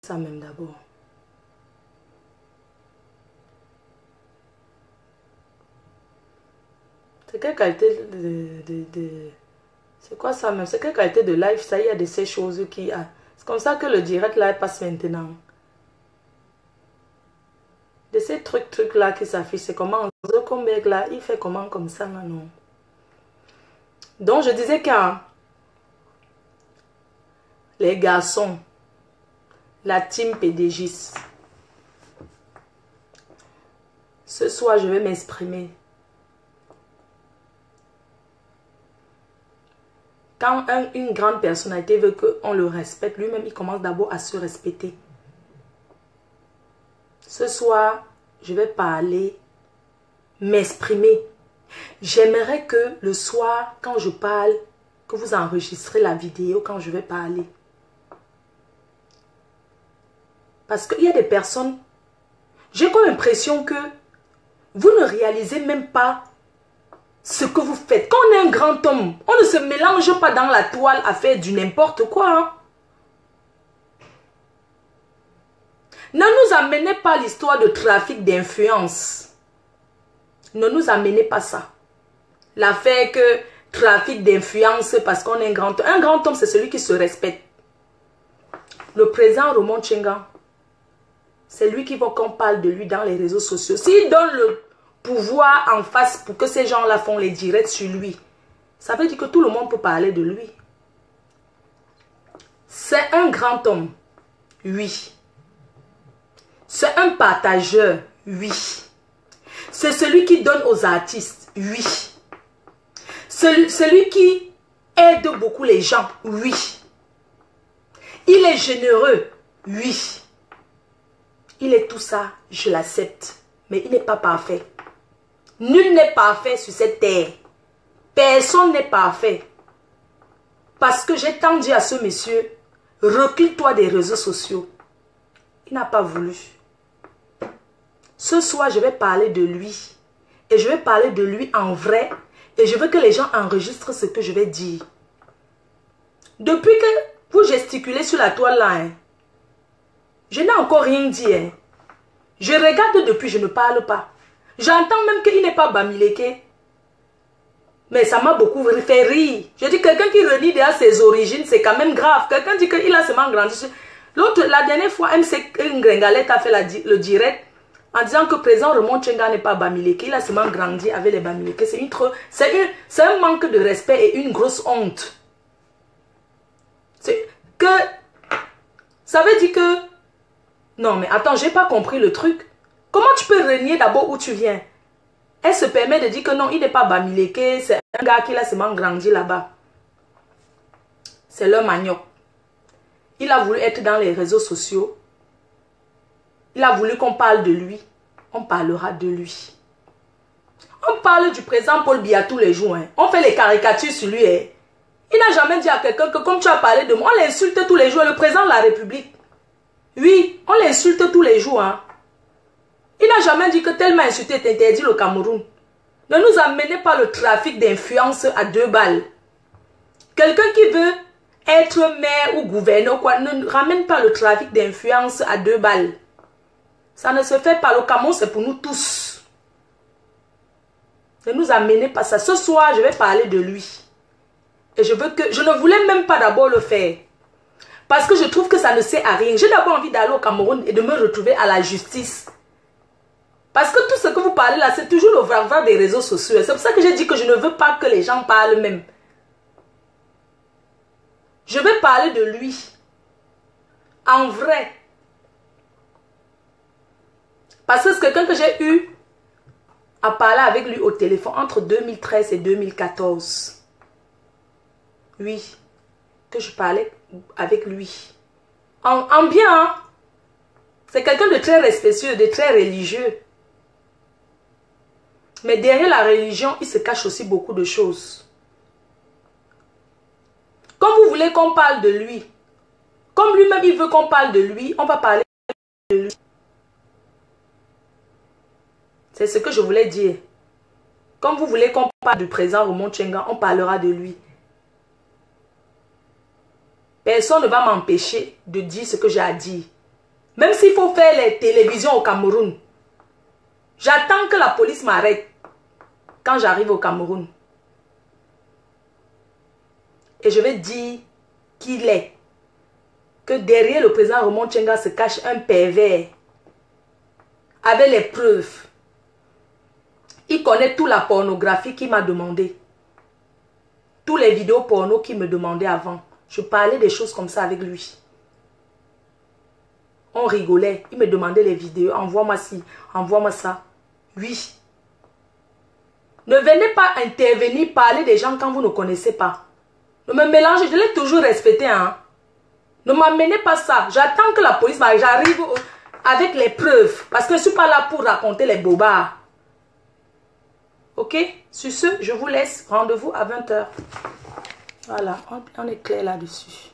ça même d'abord. C'est quelle qualité c'est quoi ça même? C'est quelle qualité de live ça? Il y a de ces choses qui... C'est comme ça que le direct là passe maintenant. De ces trucs là qui s'affichent, c'est comment Zuckerberg là, il fait comment comme ça là, non? Donc je disais que les garçons, la team PDGis, ce soir je vais m'exprimer. Quand une grande personnalité veut qu'on le respecte, lui-même il commence d'abord à se respecter. Ce soir, je vais parler, m'exprimer. J'aimerais que le soir, quand je parle, que vous enregistrez la vidéo quand je vais parler. Parce qu'il y a des personnes, j'ai comme l'impression que vous ne réalisez même pas ce que vous faites. Quand on est un grand homme, on ne se mélange pas dans la toile à faire du n'importe quoi. Hein? Ne nous amenez pas l'histoire de trafic d'influence. Ne nous amenez pas ça. L'affaire que trafic d'influence parce qu'on est un grand homme. Un grand homme, c'est celui qui se respecte. Le président Roman Tchenga, c'est lui qui veut qu'on parle de lui dans les réseaux sociaux. S'il donne le pouvoir en face pour que ces gens-là font les directs sur lui, ça veut dire que tout le monde peut parler de lui. C'est un grand homme, oui. C'est un partageur, oui. C'est celui qui donne aux artistes, oui. Celui qui aide beaucoup les gens, oui. Il est généreux, oui. Il est tout ça, je l'accepte. Mais il n'est pas parfait. Nul n'est parfait sur cette terre. Personne n'est parfait. Parce que j'ai tant dit à ce monsieur, recule-toi des réseaux sociaux. Il n'a pas voulu. Ce soir, je vais parler de lui. Et je vais parler de lui en vrai. Et je veux que les gens enregistrent ce que je vais dire. Depuis que vous gesticulez sur la toile là, hein, je n'ai encore rien dit. Hein. Je regarde depuis, je ne parle pas. J'entends même qu'il n'est pas Bamileke. Mais ça m'a beaucoup fait rire. Je dis, quelqu'un qui renie derrière ses origines, c'est quand même grave. Quelqu'un dit qu'il a seulement grandi. L'autre, la dernière fois, MC Ngrengalette a fait le direct en disant que le président Raymond Tchenga n'est pas Bamileke. Il a seulement grandi avec les Bamileke. C'est un manque de respect et une grosse honte. C'est que... Ça veut dire que... Non, mais attends, j'ai pas compris le truc. Comment tu peux renier d'abord où tu viens? Elle se permet de dire que non, il n'est pas Bamileke, c'est un gars qui a seulement grandi là-bas. C'est leur manioc. Il a voulu être dans les réseaux sociaux. Il a voulu qu'on parle de lui. On parlera de lui. On parle du président Paul Biya tous les jours. Hein. On fait les caricatures sur lui. Hein. Il n'a jamais dit à quelqu'un que comme tu as parlé de moi, on l'insulte tous les jours. Le président de la République. Oui, on l'insulte tous les jours. Hein. Il n'a jamais dit que tellement insulté est interdit au Cameroun. Ne nous amenez pas le trafic d'influence à 2 balles. Quelqu'un qui veut être maire ou gouverneur, quoi, ne ramène pas le trafic d'influence à 2 balles. Ça ne se fait pas. Le Cameroun, c'est pour nous tous. Ne nous amenez pas ça. Ce soir, je vais parler de lui. Et je ne voulais même pas d'abord le faire. Parce que je trouve que ça ne sert à rien. J'ai d'abord envie d'aller au Cameroun et de me retrouver à la justice. Parce que tout ce que vous parlez là, c'est toujours le vrai des réseaux sociaux. C'est pour ça que j'ai dit que je ne veux pas que les gens parlent même. Je vais parler de lui. En vrai. Parce que c'est quelqu'un que j'ai eu à parler avec lui au téléphone entre 2013 et 2014. Oui. Que je parlais avec lui. En bien, hein? C'est quelqu'un de très respectueux, de très religieux. Mais derrière la religion, il se cache aussi beaucoup de choses. Comme vous voulez qu'on parle de lui, comme lui-même il veut qu'on parle de lui, on va parler de lui. C'est ce que je voulais dire. Comme vous voulez qu'on parle du président Raymond Tchenga, on parlera de lui. Personne ne va m'empêcher de dire ce que j'ai à dire. Même s'il faut faire les télévisions au Cameroun. J'attends que la police m'arrête quand j'arrive au Cameroun. Et je vais dire qu'il est. Que derrière le président Raymond Tchenga se cache un pervers. Avec les preuves. Il connaît toute la pornographie qu'il m'a demandé. Tous les vidéos porno qu'il me demandait avant. Je parlais des choses comme ça avec lui. On rigolait. Il me demandait les vidéos. Envoie-moi ci, envoie-moi ça. Oui. Ne venez pas intervenir, parler des gens quand vous ne connaissez pas. Ne me mélangez, je l'ai toujours respecté. Hein? Ne m'amenez pas ça. J'attends que la police m'arrive. J'arrive avec les preuves. Parce que je ne suis pas là pour raconter les bobards. Ok? Sur ce, je vous laisse. Rendez-vous à 20 h. Voilà, on est clair là-dessus.